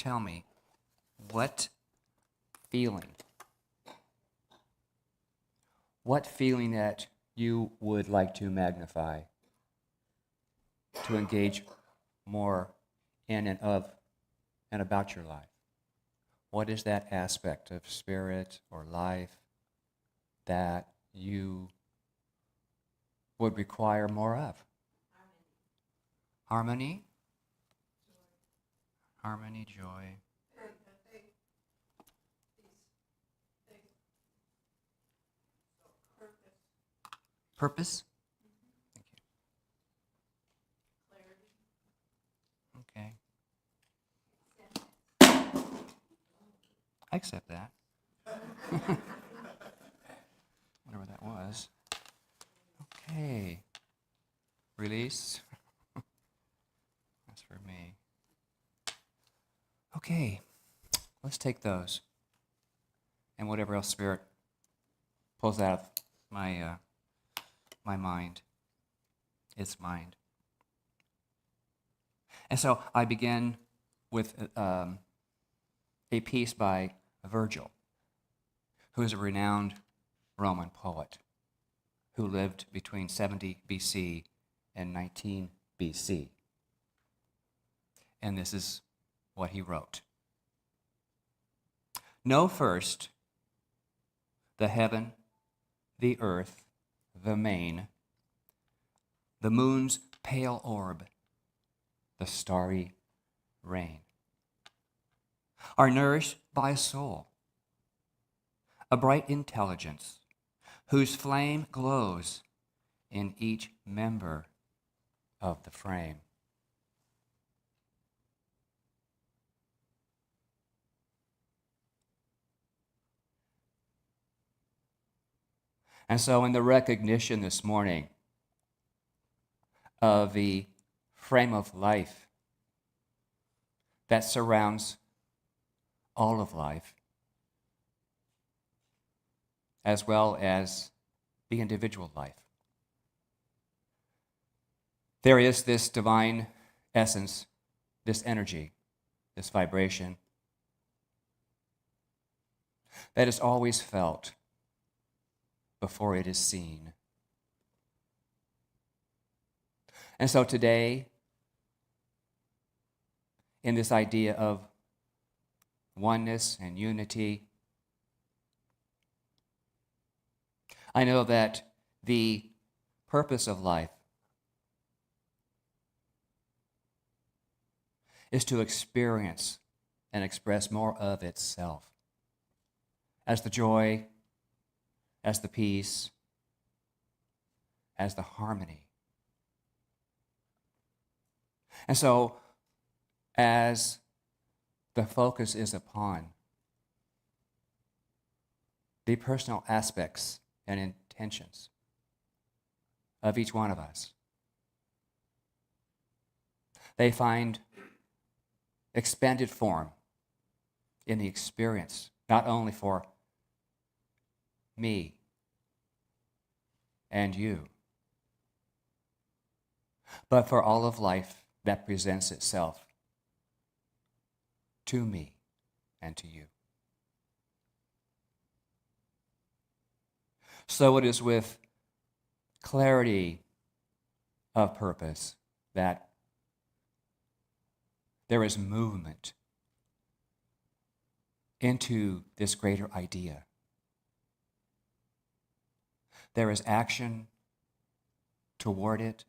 tell me, what feeling that you would like to magnify, to engage more in and of and about your life? What is that aspect of spirit or life that you would require more of? Harmony? Harmony, joy. Purpose? Thank you. Okay. I accept that. Whatever that was. Okay. Release. That's for me. Okay. Let's take those. And whatever else Spirit pulls out of my mind. Its mind. And so I begin with a piece by Virgil, who is a renowned Roman poet who lived between 70 BC and 19 BC. And this is what he wrote. Know first the heaven, the earth, the main, the moon's pale orb, the starry rain, are nourished by a soul, a bright intelligence, whose flame glows in each member of the frame. And so in the recognition this morning of the frame of life that surrounds all of life, as well as the individual life, there is this divine essence, this energy, this vibration that is always felt before it is seen. And so today, in this idea of oneness and unity, I know that the purpose of life is to experience and express more of itself as the joy, as the peace, as the harmony. And so, as the focus is upon the personal aspects and intentions of each one of us, they find expanded form in the experience, not only for me and you, but for all of life that presents itself to me and to you. So it is with clarity of purpose that there is movement into this greater idea. There is action toward it,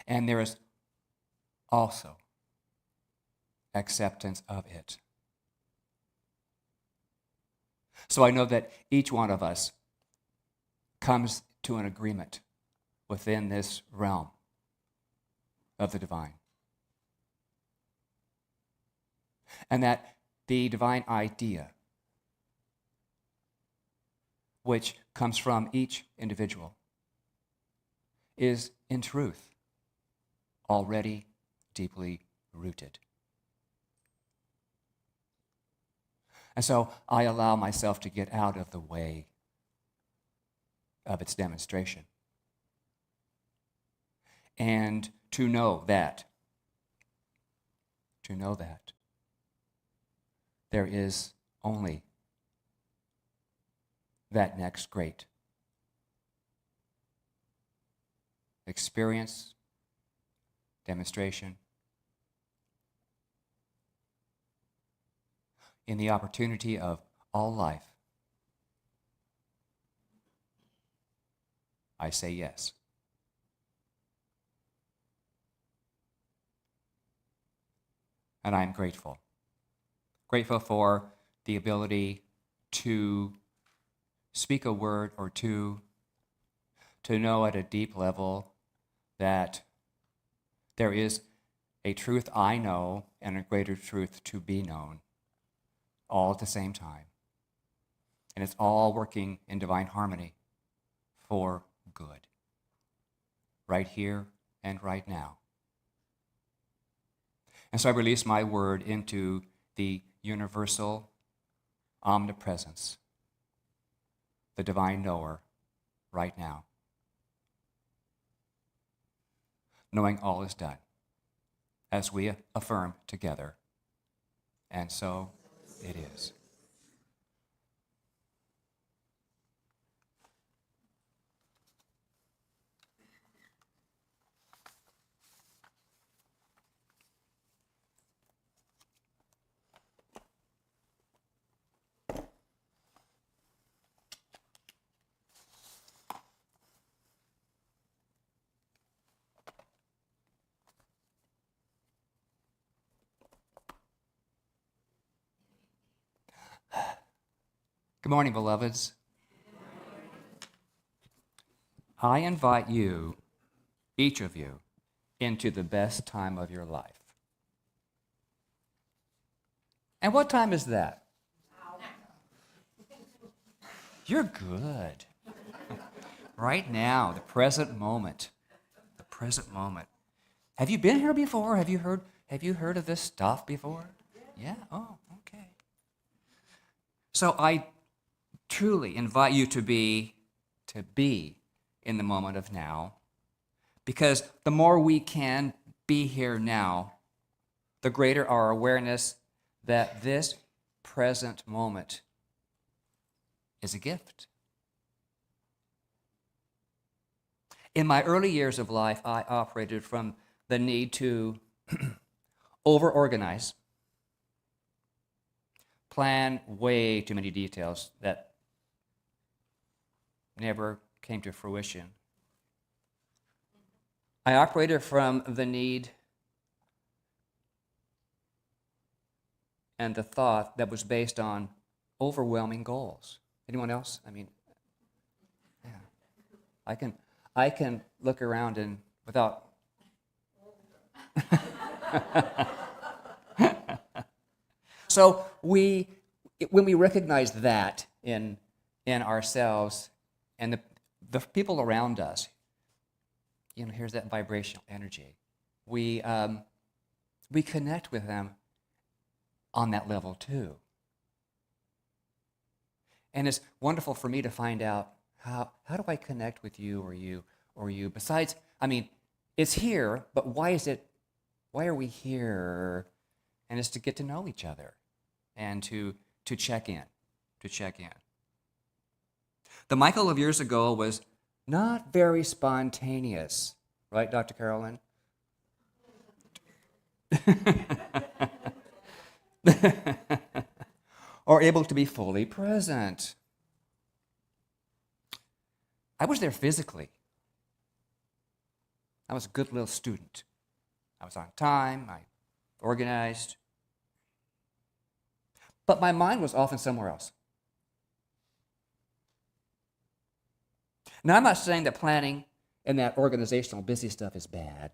and there is also acceptance of it. So I know that each one of us comes to an agreement within this realm of the divine. And that the divine idea, which comes from each individual, is in truth already deeply rooted. And so I allow myself to get out of the way of its demonstration and to know that to know that there is only that next great experience, demonstration, in the opportunity of all life. I say yes. And I'm grateful. Grateful for the ability to speak a word or two, to know at a deep level that there is a truth I know and a greater truth to be known, all at the same time. And it's all working in divine harmony for good, right here and right now. And so I release my word into the universal omnipresence, the divine knower, right now, knowing all is done, as we affirm together. And so it is. Good morning, beloveds. I invite you, each of you, into the best time of your life. And what time is that? You're good. Right now, the present moment. The present moment. Have you been here before? Have you heard of this stuff before? Yeah? Oh, okay. So I truly invite you to be in the moment of now, because the more we can be here now, the greater our awareness that this present moment is a gift. In my early years of life, I operated from the need to over-organize, plan way too many details that never came to fruition. I operated from the need and the thought that was based on overwhelming goals. Anyone else? I mean, yeah. I can look around and without So when we recognize that in ourselves and the people around us, here's that vibrational energy. We connect with them on that level too. And it's wonderful for me to find out how do I connect with you or you. Besides, it's here, but why are we here? And it's to get to know each other and to check in. The Michael of years ago was not very spontaneous, right, Dr. Carolyn? Or able to be fully present. I was there physically. I was a good little student. I was on time, I organized. But my mind was often somewhere else. Now, I'm not saying that planning and that organizational busy stuff is bad.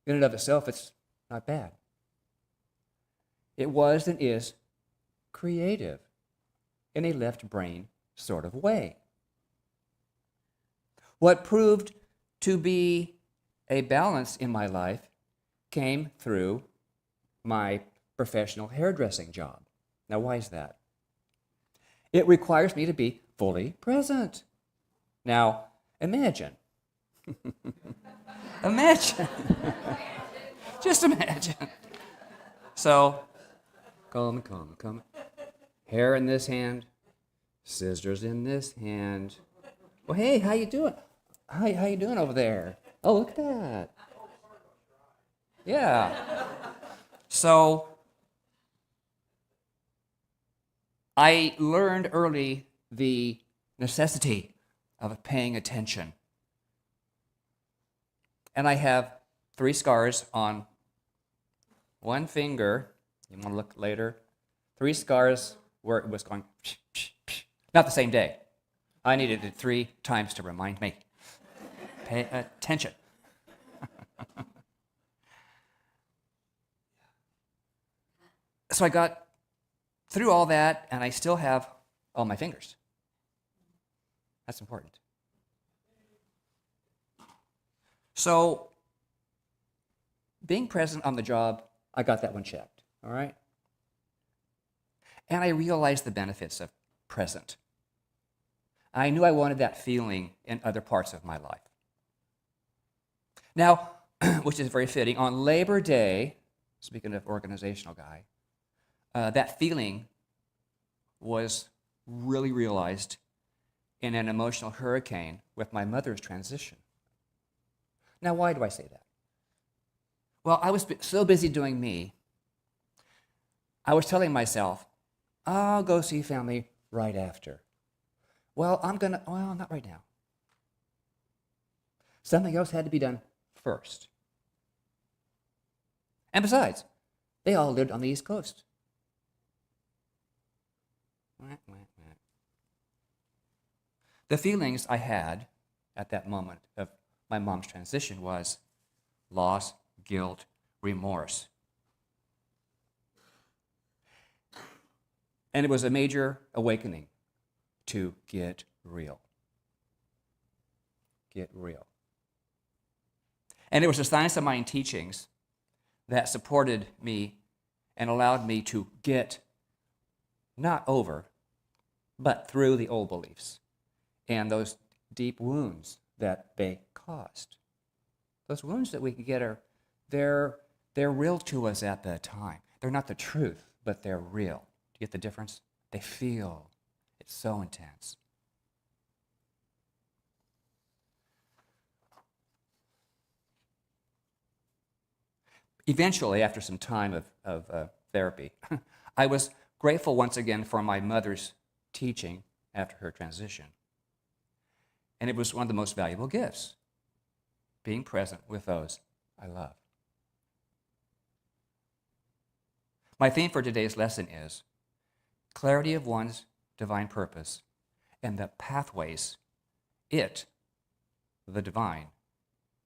In and of itself, it's not bad. It was and is creative in a left brain sort of way. What proved to be a balance in my life came through my professional hairdressing job. Now, why is that? It requires me to be fully present. Now, imagine. Just imagine. So, come. Hair in this hand, scissors in this hand. Well, hey, how you doing? How you doing over there? Oh, look at that. Yeah. So, I learned early the necessity of paying attention. And I have 3 scars on one finger. You want to look later? 3 scars where it was going, psh, psh, psh. Not the same day. I needed it 3 times to remind me. Pay attention. So I got through all that, and I still have all my fingers. That's important. So, being present on the job, I got that one checked, all right? And I realized the benefits of present. I knew I wanted that feeling in other parts of my life. Now, which is very fitting, on Labor Day, speaking of organizational guy, that feeling was really realized in an emotional hurricane with my mother's transition. Now, why do I say that? Well, I was so busy doing me, I was telling myself, I'll go see family right after. Well, not right now. Something else had to be done first. And besides, they all lived on the East Coast. The feelings I had at that moment of my mom's transition was loss, guilt, remorse. And it was a major awakening to get real. Get real. And it was the Science of Mind teachings that supported me and allowed me to get not over, but through the old beliefs and those deep wounds that they caused. Those wounds that we can get they're real to us at the time. They're not the truth, but they're real. Do you get the difference? They feel. It's so intense. Eventually, after some time of therapy, I was grateful once again for my mother's teaching after her transition. And it was one of the most valuable gifts, being present with those I love. My theme for today's lesson is clarity of one's divine purpose and the pathways it, the divine,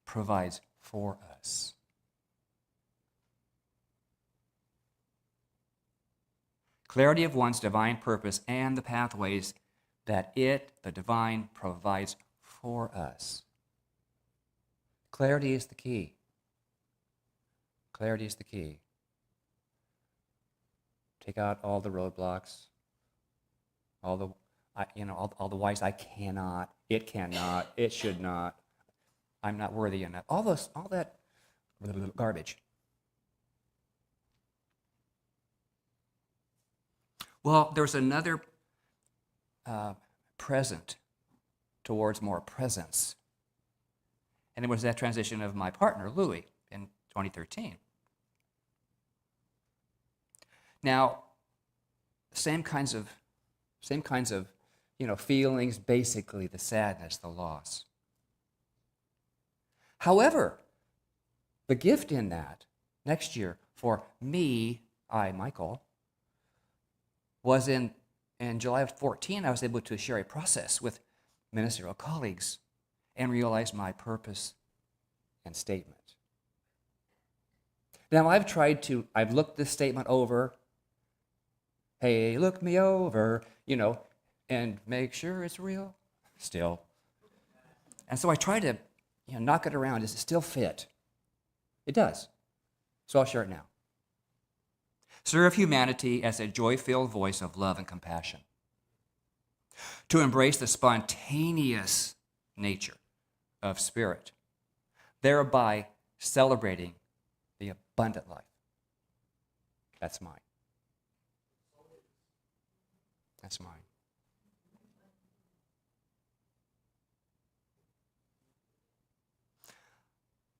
provides for us. Clarity of one's divine purpose and the pathways that it, the divine, provides for us. Clarity is the key. Clarity is the key. Take out all the roadblocks, all the whys. I cannot, it should not, I'm not worthy enough. All that garbage. Well, there's another present towards more presence. And it was that transition of my partner, Louie, in 2013. Now, same kinds of feelings, basically the sadness, the loss. However, the gift in that next year for me, Michael, was in July of 14, I was able to share a process with ministerial colleagues and realize my purpose and statement. Now, I've looked this statement over. Hey, look me over, and make sure it's real still. And so I try to, knock it around. Does it still fit? It does. So I'll share it now. Serve humanity as a joy-filled voice of love and compassion. To embrace the spontaneous nature of spirit, thereby celebrating the abundant life. That's mine. That's mine.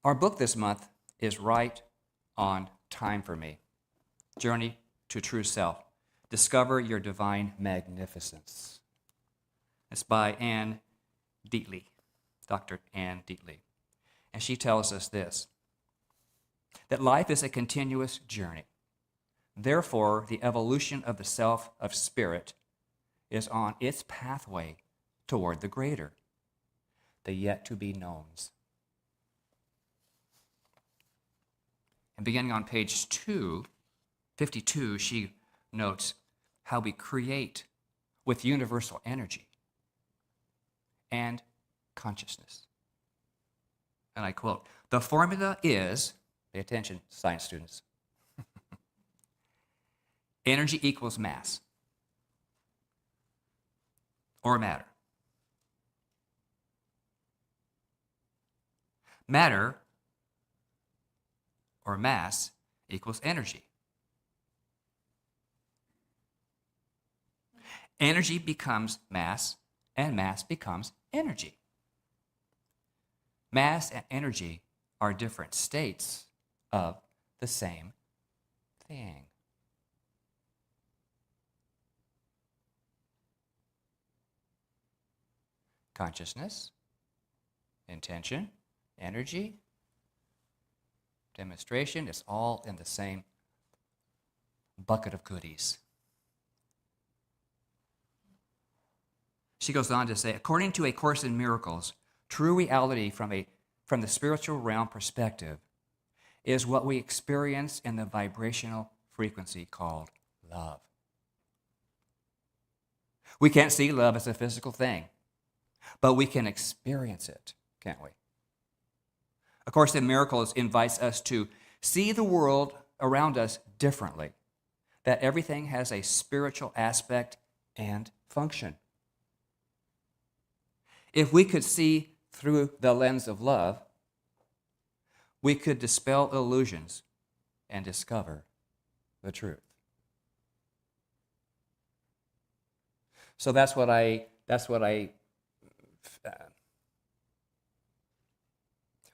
Our book this month is Right on Time for Me. Journey to True Self. Discover Your Divine Magnificence. It's by Ann Deatley, Dr. Ann Deatley. And she tells us this, that life is a continuous journey. Therefore, the evolution of the self of spirit is on its pathway toward the greater, the yet-to-be-knowns. And beginning on page 52, she notes how we create with universal energy and consciousness. And I quote, "The formula is," pay attention, science students, energy equals mass or matter. Matter or mass equals energy. Energy becomes mass, and mass becomes energy. Mass and energy are different states of the same thing. Consciousness, intention, energy, demonstration, it's all in the same bucket of goodies. She goes on to say, according to A Course in Miracles, true reality from the spiritual realm perspective is what we experience in the vibrational frequency called love. We can't see love as a physical thing, but we can experience it, can't we? A Course in Miracles invites us to see the world around us differently, that everything has a spiritual aspect and function. If we could see through the lens of love, we could dispel illusions and discover the truth. So that's what I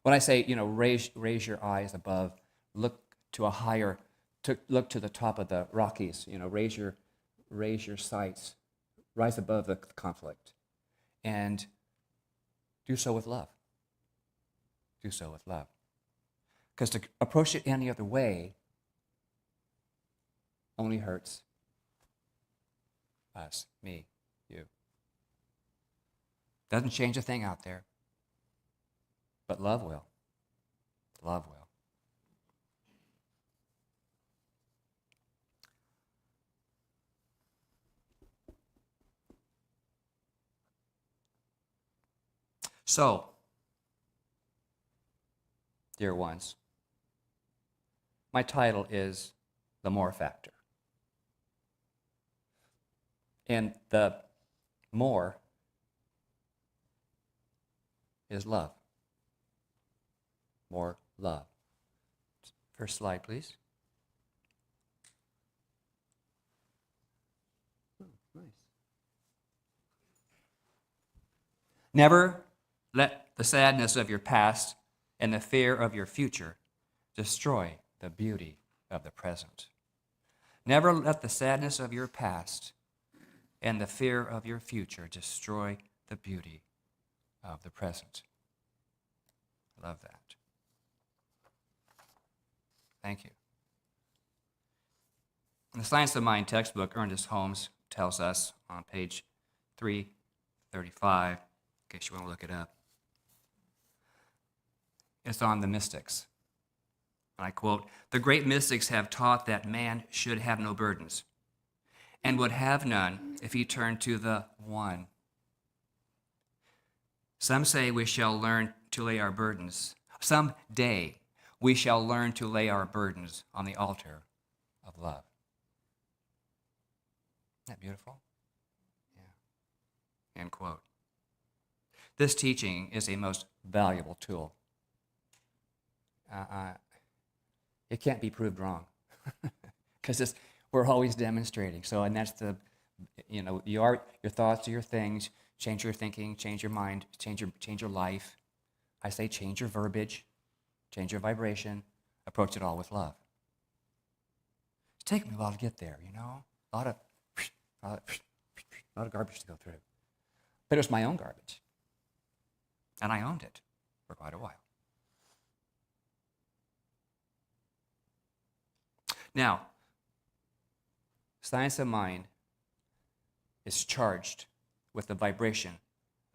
when I say, raise your eyes above, look to the top of the Rockies, raise your sights, rise above the conflict, and do so with love. Do so with love. Because to approach it any other way only hurts us, me, you. Doesn't change a thing out there. But love will. Love will. So, dear ones, my title is The More Factor. And the more is love. More love. First slide, please. Oh, nice. Never let the sadness of your past and the fear of your future destroy the beauty of the present. Never let the sadness of your past and the fear of your future destroy the beauty of the present. I love that. Thank you. In the Science of Mind textbook, Ernest Holmes tells us on page 335, in case you want to look it up, it's on the mystics. And I quote, "The great mystics have taught that man should have no burdens and would have none if he turned to the one. Some say we shall learn to lay our burdens. Some day we shall learn to lay our burdens on the altar of love." Isn't that beautiful? Yeah. End quote. This teaching is a most valuable tool. It can't be proved wrong because we're always demonstrating. So, and that's the, your thoughts are your things. Change your thinking, change your mind, change your life. I say change your verbiage, change your vibration, approach it all with love. It's taken me a while to get there, a lot of garbage to go through. But it was my own garbage. And I owned it for quite a while. Now, science of mind is charged with the vibration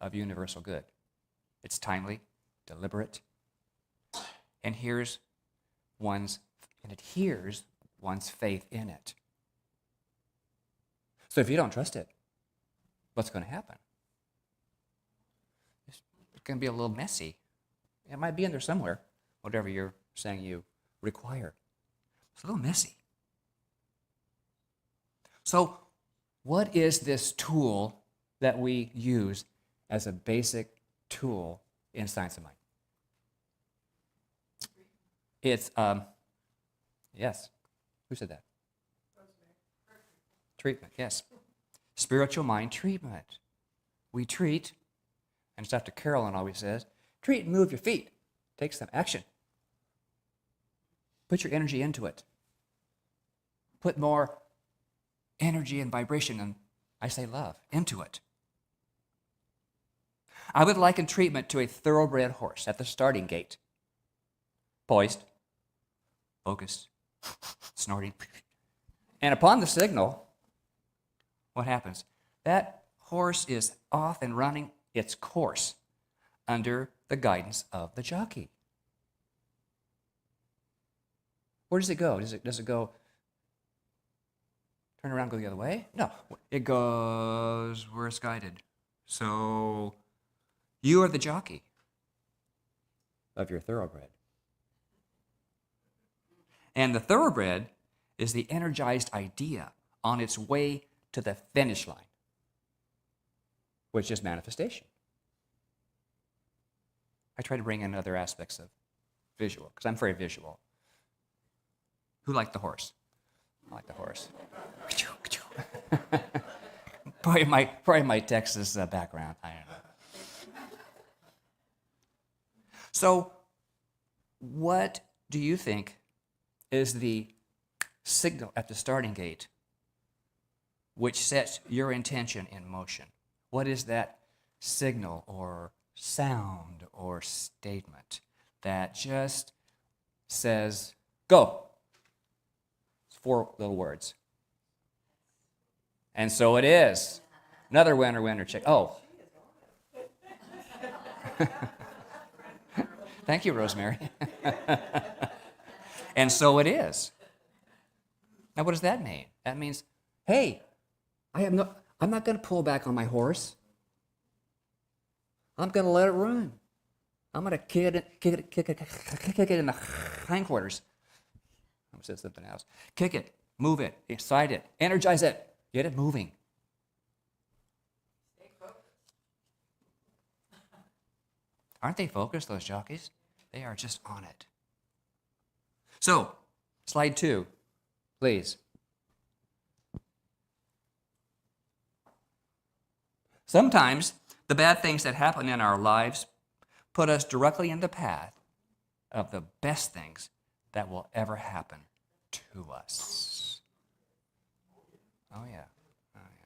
of universal good. It's timely, deliberate, and it hears one's faith in it. So if you don't trust it, what's going to happen? It's going to be a little messy. It might be in there somewhere, whatever you're saying you require. It's a little messy. So what is this tool that we use as a basic tool in science of mind? It's, yes. Who said that? Treatment, yes. Spiritual mind treatment. We treat, and it's Dr. Carolyn always says, treat and move your feet. Take some action. Put your energy into it. Put more energy and vibration, and I say love, into it. I would liken treatment to a thoroughbred horse at the starting gate. Poised, focused, snorting. And upon the signal, what happens? That horse is off and running its course under the guidance of the jockey. Where does it go? Does it go turn around, go the other way? No, it goes where it's guided. So you are the jockey of your thoroughbred. And the thoroughbred is the energized idea on its way to the finish line, which is manifestation. I try to bring in other aspects of visual, because I'm very visual. Who liked the horse? I like the horse. probably my Texas background. I don't know. So, what do you think is the signal at the starting gate which sets your intention in motion? What is that signal or sound or statement that just says, go? It's 4 little words. And so it is. Another winner chick. Oh. Thank you, Rosemary. And so it is. Now, what does that mean? That means, hey, I'm not going to pull back on my horse. I'm going to let it run. I'm going to kick it in the hindquarters. I'm going to say something else. Kick it, move it, excite it, energize it, get it moving. Aren't they focused, those jockeys? They are just on it. So, slide 2, please. Sometimes the bad things that happen in our lives put us directly in the path of the best things that will ever happen to us. Oh, yeah. Oh, yeah.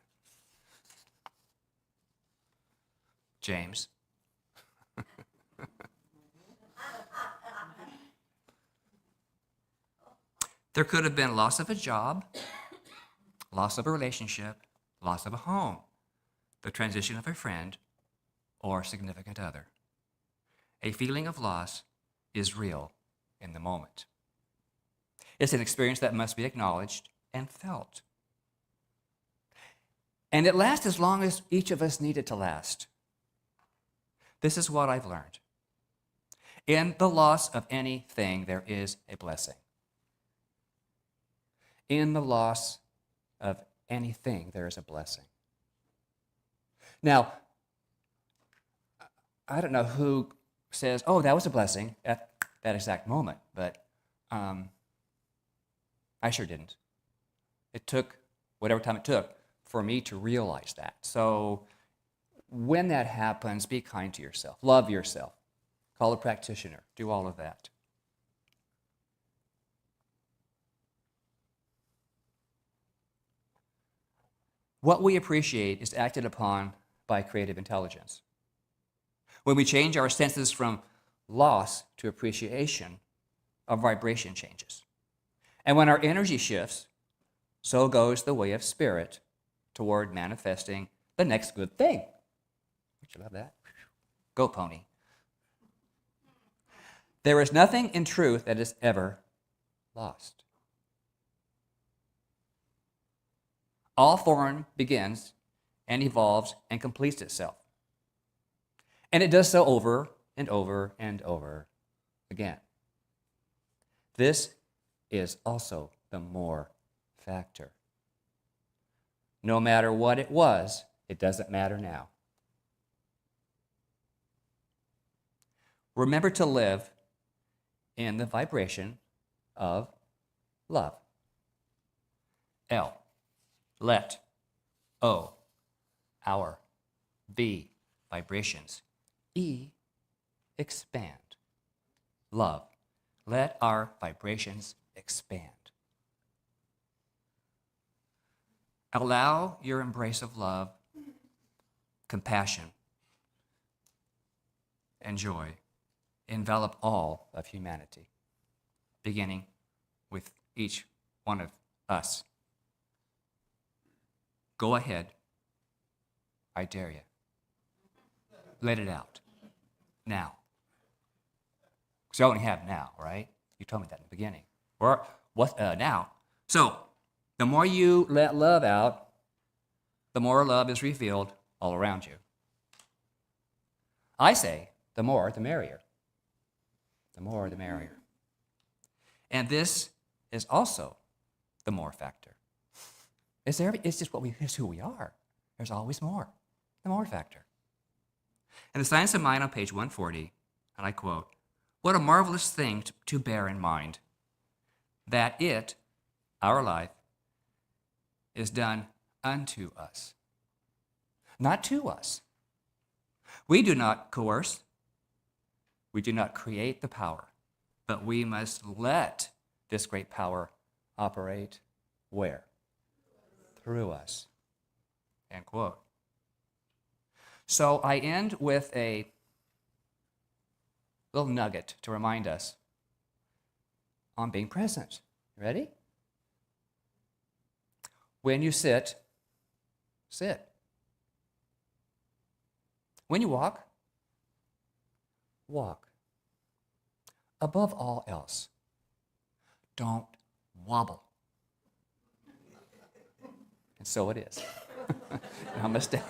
James. There could have been loss of a job, loss of a relationship, loss of a home, the transition of a friend, or significant other. A feeling of loss is real in the moment. It's an experience that must be acknowledged and felt. And it lasts as long as each of us need it to last. This is what I've learned. In the loss of anything, there is a blessing. In the loss of anything, there is a blessing. Now, I don't know who says, oh, that was a blessing at that exact moment, but I sure didn't. It took whatever time it took for me to realize that. So when that happens, be kind to yourself. Love yourself. Call a practitioner. Do all of that. What we appreciate is acted upon by creative intelligence. When we change our senses from loss to appreciation, our vibration changes. And when our energy shifts, so goes the way of spirit toward manifesting the next good thing. Don't you love that? Go, pony. There is nothing in truth that is ever lost. All form begins and evolves and completes itself. And it does so over and over and over again. This is also the more factor. No matter what it was, it doesn't matter now. Remember to live in the vibration of love. L, let. O, our. V, vibrations. E, expand. Love. Let our vibrations expand. Allow your embrace of love, compassion, and joy envelop all of humanity, beginning with each one of us. Go ahead. I dare you. Let it out. Now. Because you only have now, right? You told me that in the beginning. Or what now? So, the more you let love out, the more love is revealed all around you. I say, the more, the merrier. The more, the merrier. And this is also the more factor. It's just it's who we are. There's always more. The more factor. In the Science of Mind on page 140, and I quote, "What a marvelous thing to bear in mind, that it, our life, is done unto us, not to us. We do not coerce, we do not create the power, but we must let this great power operate where? Through us." End quote. So I end with a little nugget to remind us on being present. Ready? When you sit, sit. When you walk, walk. Above all else, don't wobble. And so it is. Namaste.